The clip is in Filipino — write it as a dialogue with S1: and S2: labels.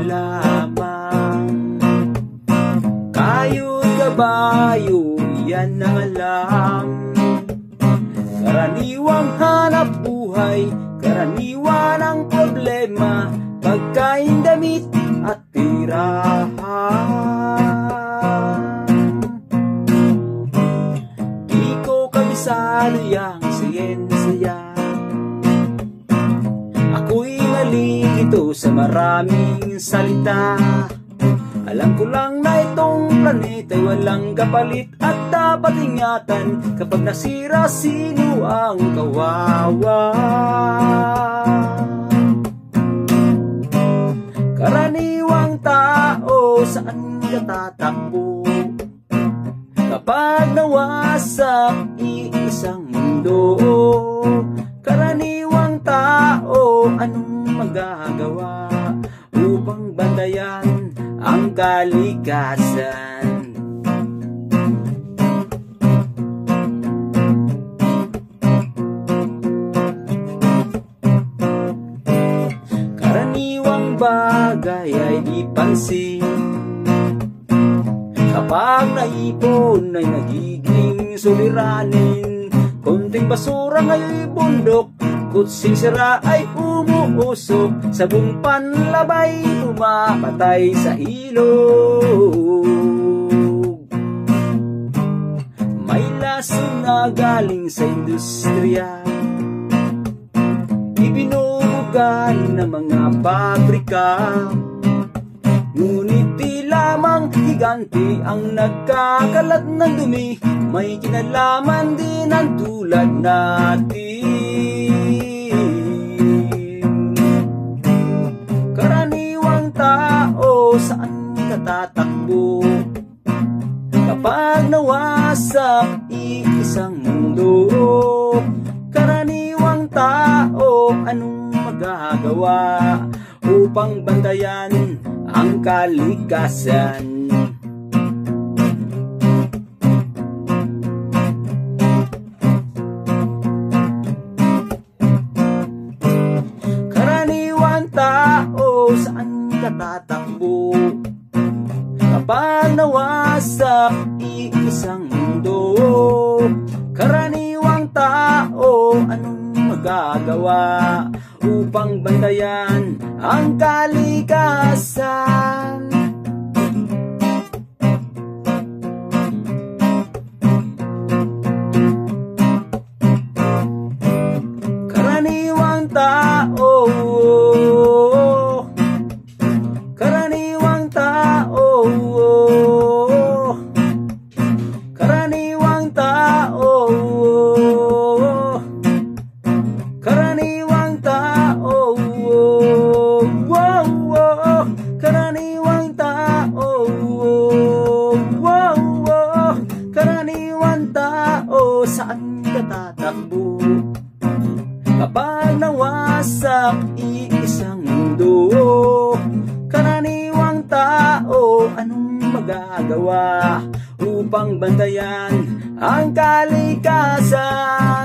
S1: lamang. Kayo't kabayo, yan ang alam. Karaniwang hanap buhay, karaniwan ang problema, pagkain, damit at tirahan. Di ko kabisado yang siyensya, ako'y nalilito sa maraming salita. Alam ko lang na itong planeta'y walang kapalit at dapat ingatan. Kapag nasira, sino ang kawawa? Karaniwang tao, saan ka tatakbo? Kapag nawasak iisang mundo, karaniwang tao, anong magagawa upang bantayan ang kalikasan? Karaniwang bagay ay di pansin, kapag naipon ay nagiging suliranin. Konting basura ngayon bundok, kutsing sira ay umuusok, sabong panlabay pumapatay sa ilog. May lason na galing sa industriya, ibinubugan ng mga pabrika. Ngunit di lamang higante ang nagkakalat ng dumi, may kinalaman din ang tulad natin. Karaniwang tao, saan ka tatakbo? Kapag nawasak iisang mundo, karaniwang tao, anong magagawa upang bantayan ang kalikasan? Karaniwang tao, saan ka tatakbo? Kapag nawasak iisang mundo, karaniwang tao, anong magagawa upang bantayan ang kalikasan? Karaniwang tao, karaniwang tao, karaniwang tao, karaniwang tao, karaniwang tao, karaniwang tao, saan ka tatakbo? Kapag nawasak iisang mundo, karaniwang tao, anong magagawa upang bantayan ang kalikasan?